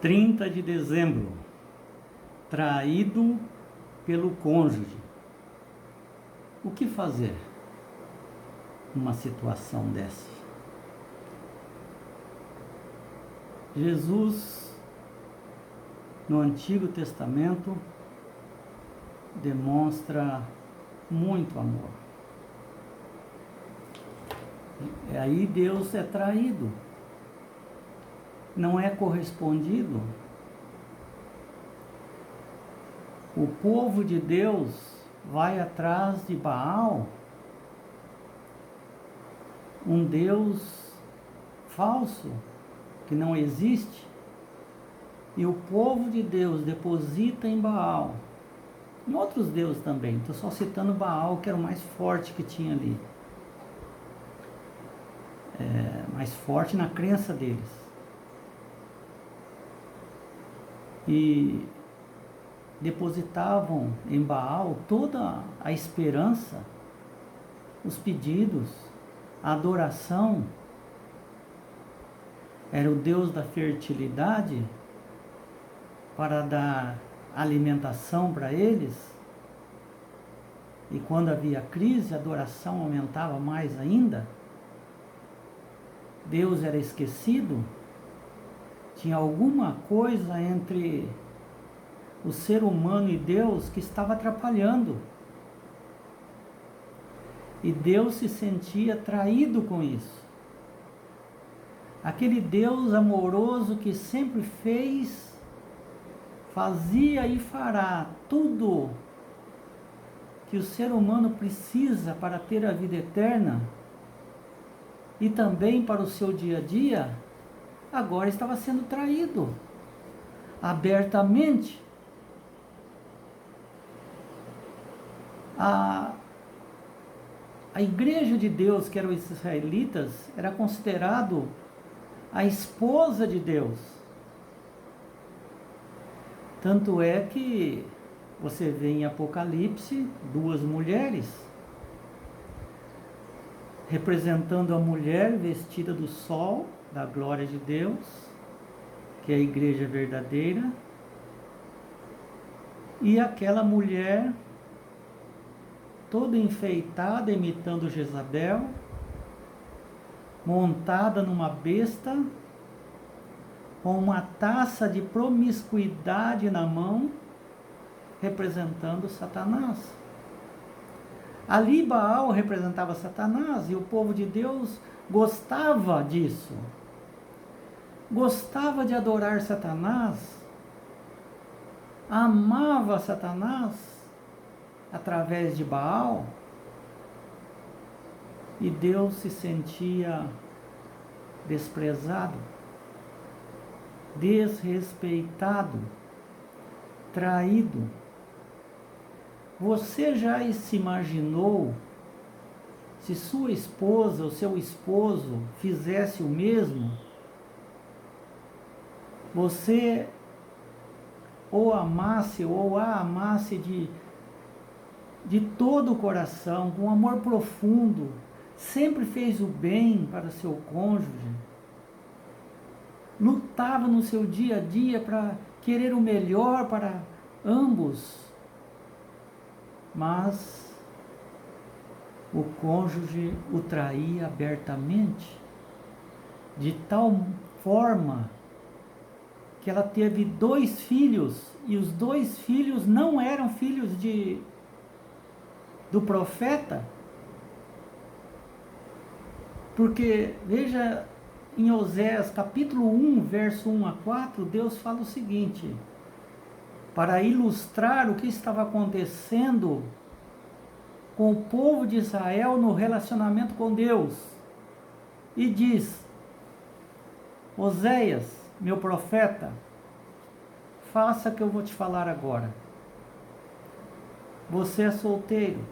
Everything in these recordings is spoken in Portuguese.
30 de dezembro, traído pelo cônjuge. O que fazer numa situação dessa? Jesus, no Antigo Testamento, demonstra muito amor. E aí Deus é traído, não é correspondido. O povo de Deus vai atrás de Baal, um Deus falso, que não existe, e o povo de Deus deposita em Baal, em outros deuses também, estou só citando Baal, que era o mais forte que tinha ali, mais forte na crença deles. E depositavam em Baal toda a esperança, os pedidos, a adoração. Era o Deus da fertilidade para dar alimentação para eles. E quando havia crise, a adoração aumentava mais ainda. Deus era esquecido. Tinha alguma coisa entre o ser humano e Deus que estava atrapalhando. E Deus se sentia traído com isso. Aquele Deus amoroso que sempre fez, fazia e fará tudo que o ser humano precisa para ter a vida eterna e também para o seu dia a dia, agora estava sendo traído abertamente. A igreja de Deus, que eram os israelitas, era considerado a esposa de Deus. Tanto é que você vê em Apocalipse 2 mulheres, representando a mulher vestida do sol, da glória de Deus, que é a igreja verdadeira, e aquela mulher toda enfeitada, imitando Jezabel, montada numa besta, com uma taça de promiscuidade na mão, representando Satanás. Ali Baal representava Satanás e o povo de Deus gostava disso. Gostava de adorar Satanás, amava Satanás através de Baal, e Deus se sentia desprezado, desrespeitado, traído. Você já se imaginou se sua esposa ou seu esposo fizesse o mesmo? Você ou amasse ou a amasse de todo o coração, com amor profundo, sempre fez o bem para seu cônjuge, lutava no seu dia a dia para querer o melhor para ambos, mas o cônjuge o traía abertamente, de tal forma que ela teve 2 filhos, e os 2 filhos não eram filhos do profeta, porque veja em Oséias capítulo 1, verso 1 a 4, Deus fala o seguinte, para ilustrar o que estava acontecendo com o povo de Israel no relacionamento com Deus, e diz: Oséias, meu profeta, faça o que eu vou te falar agora. Você é solteiro,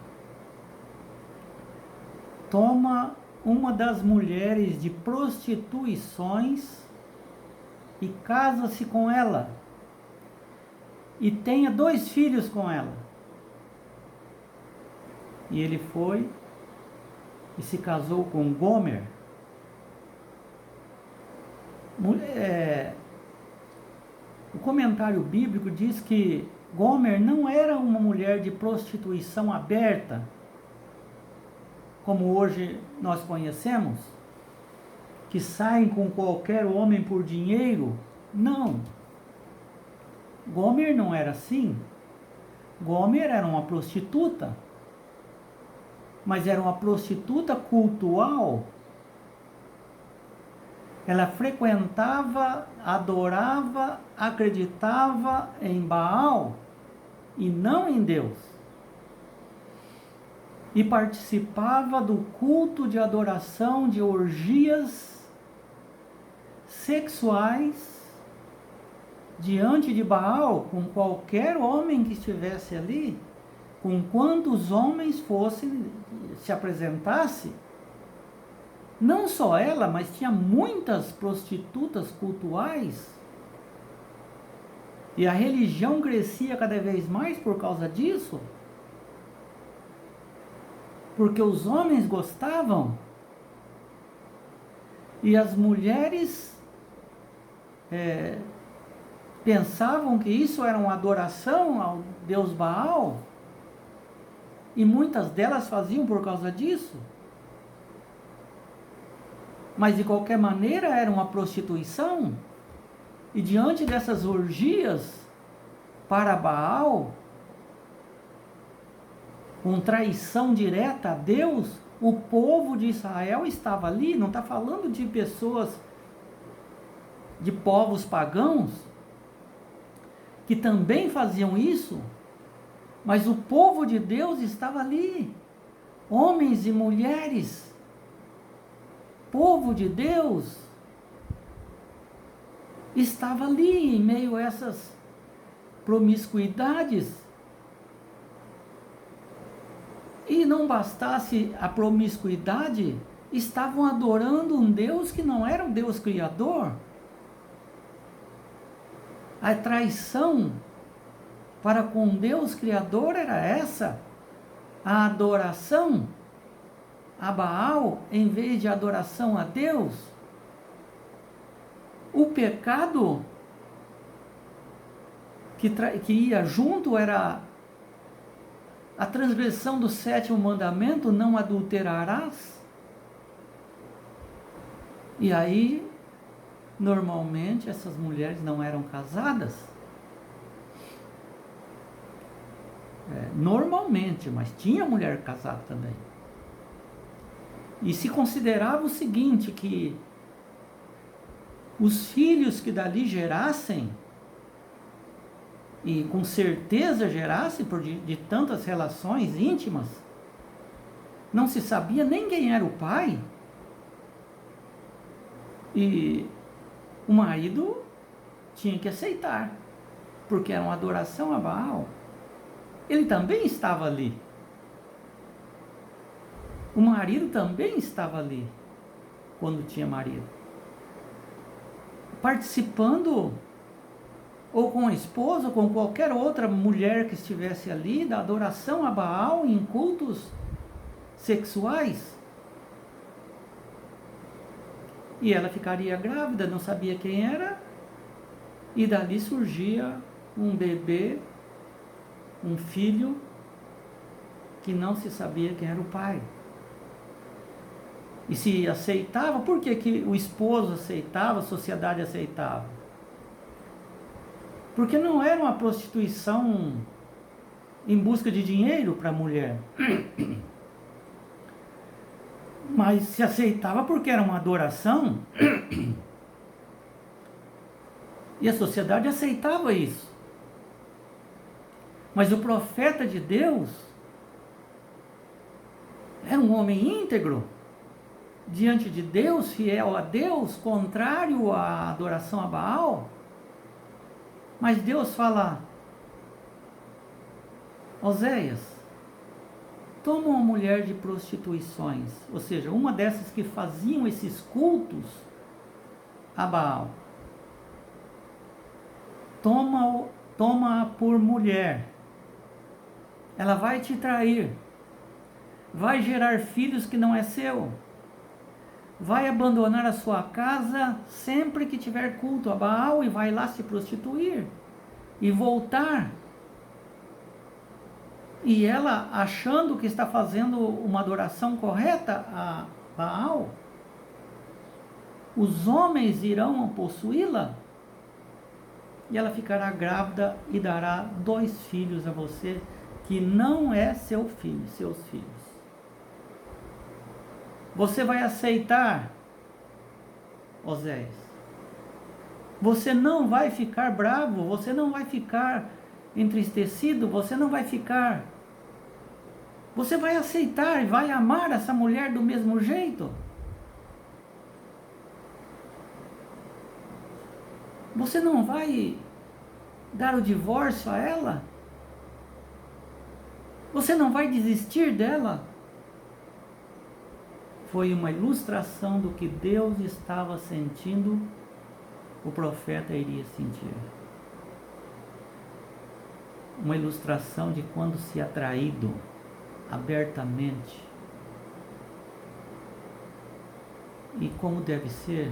toma uma das mulheres de prostituições e casa-se com ela, e tenha 2 filhos com ela. E ele foi e se casou com Gomer, O comentário bíblico diz que Gomer não era uma mulher de prostituição aberta, como hoje nós conhecemos, que saem com qualquer homem por dinheiro. Não. Gomer não era assim. Gomer era uma prostituta, mas era uma prostituta cultual. Ela frequentava, adorava, acreditava em Baal e não em Deus. E participava do culto de adoração de orgias sexuais diante de Baal, com qualquer homem que estivesse ali, com quantos homens fossem, se apresentasse. Não só ela, mas tinha muitas prostitutas cultuais. E a religião crescia cada vez mais por causa disso. Porque os homens gostavam. E as mulheres pensavam que isso era uma adoração ao Deus Baal. E muitas delas faziam por causa disso. Mas de qualquer maneira era uma prostituição. E diante dessas orgias para Baal, com traição direta a Deus, o povo de Israel estava ali. Não está falando de pessoas, de povos pagãos, que também faziam isso, mas o povo de Deus estava ali, homens e mulheres, povo de Deus, estava ali em meio a essas promiscuidades. E não bastasse a promiscuidade, estavam adorando um Deus que não era um Deus criador. A traição para com Deus criador era essa, a adoração a Baal em vez de adoração a Deus. O pecado que ia junto era a transgressão do 7º mandamento, não adulterarás. E aí, normalmente, essas mulheres não eram casadas. Normalmente, mas tinha mulher casada também. E se considerava o seguinte, que os filhos que dali gerassem, e com certeza gerassem de tantas relações íntimas, não se sabia nem quem era o pai. E o marido tinha que aceitar, porque era uma adoração a Baal. Ele também estava ali. O marido também estava ali, quando tinha marido. Participando, ou com a esposa, ou com qualquer outra mulher que estivesse ali, da adoração a Baal em cultos sexuais. E ela ficaria grávida, não sabia quem era, e dali surgia um bebê, um filho, que não se sabia quem era o pai. E se aceitava, por que o esposo aceitava, a sociedade aceitava? Porque não era uma prostituição em busca de dinheiro para a mulher. Mas se aceitava porque era uma adoração. E a sociedade aceitava isso. Mas o profeta de Deus era um homem íntegro, diante de Deus, fiel a Deus, contrário à adoração a Baal. Mas Deus fala: Oséias, toma uma mulher de prostituições, ou seja, uma dessas que faziam esses cultos a Baal. Toma-a por mulher. Ela vai te trair. Vai gerar filhos que não é seu. vai abandonar a sua casa sempre que tiver culto a Baal e vai lá se prostituir e voltar. E ela, achando que está fazendo uma adoração correta a Baal, os homens irão possuí-la e ela ficará grávida e dará 2 filhos a você, que não é seu filho, seus filhos. Você vai aceitar, Oséias? Você não vai ficar bravo, você não vai ficar entristecido, você não vai ficar... Você vai aceitar e vai amar essa mulher do mesmo jeito? Você não vai dar o divórcio a ela? Você não vai desistir dela? Foi uma ilustração do que Deus estava sentindo, o profeta iria sentir. Uma ilustração de quando se é traído abertamente. E como deve ser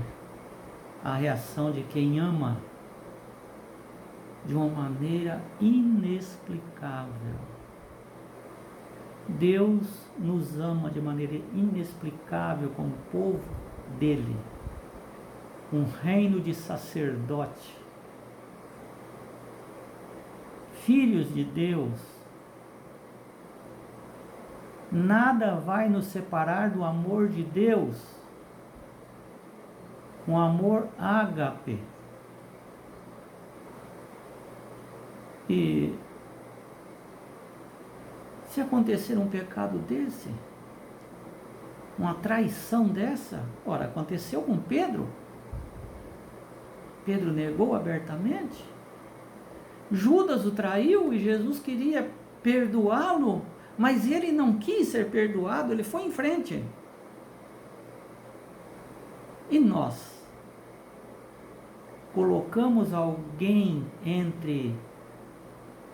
a reação de quem ama de uma maneira inexplicável. Deus nos ama de maneira inexplicável como povo dele. Um reino de sacerdote. Filhos de Deus. Nada vai nos separar do amor de Deus. Um amor ágape. E se acontecer um pecado desse, uma traição dessa, ora, aconteceu com Pedro. Pedro negou abertamente. Judas o traiu e Jesus queria perdoá-lo, mas ele não quis ser perdoado, ele foi em frente. E nós colocamos alguém entre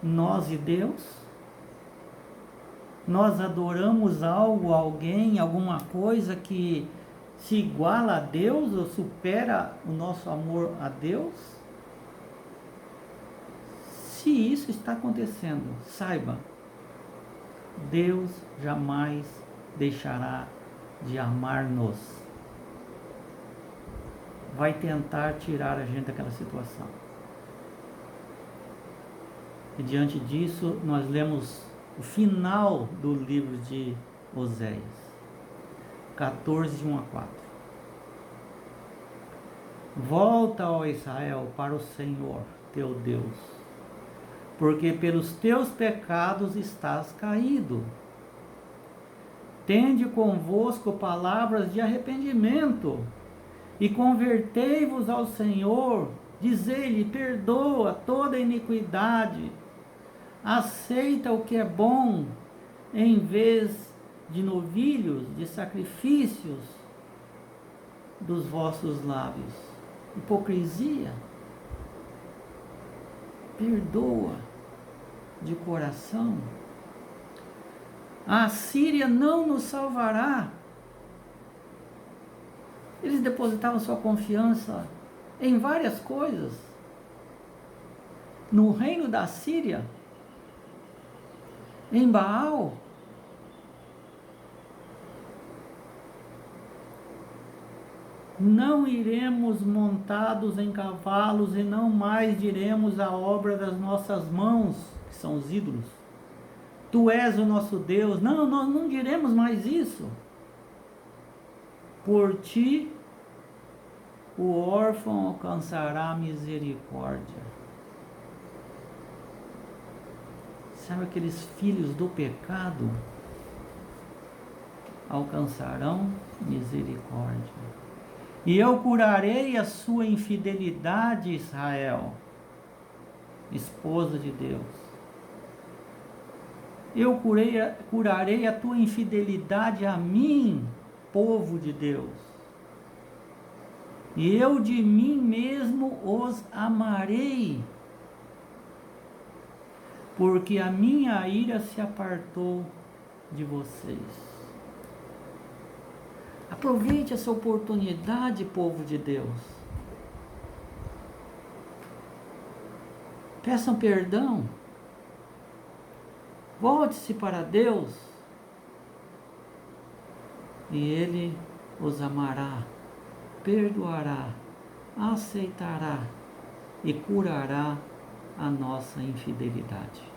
nós e Deus? Nós adoramos algo, alguém, alguma coisa que se iguala a Deus ou supera o nosso amor a Deus? Se isso está acontecendo, saiba, Deus jamais deixará de amar-nos. Vai tentar tirar a gente daquela situação. E diante disso, nós lemos o final do livro de Oséias, 14, de 1 a 4. Volta, ó Israel, para o Senhor, teu Deus, porque pelos teus pecados estás caído. Tende convosco palavras de arrependimento, e convertei-vos ao Senhor, dizei-lhe, perdoa toda iniquidade, aceita o que é bom, em vez de novilhos, de sacrifícios dos vossos lábios. Hipocrisia. Perdoa de coração. A Síria não nos salvará. Eles depositavam sua confiança em várias coisas. No reino da Síria, em Baal. Não iremos montados em cavalos e não mais diremos a obra das nossas mãos, que são os ídolos. Tu és o nosso Deus. Não, nós não diremos mais isso. Por ti o órfão alcançará misericórdia. Sabe aqueles filhos do pecado alcançarão misericórdia. E eu curarei a sua infidelidade, Israel, esposa de Deus. Eu curarei a tua infidelidade a mim, povo de Deus. E eu de mim mesmo os amarei, porque a minha ira se apartou de vocês. Aproveite essa oportunidade, povo de Deus. Peçam perdão. Volte-se para Deus. E Ele os amará, perdoará, aceitará e curará a nossa infidelidade.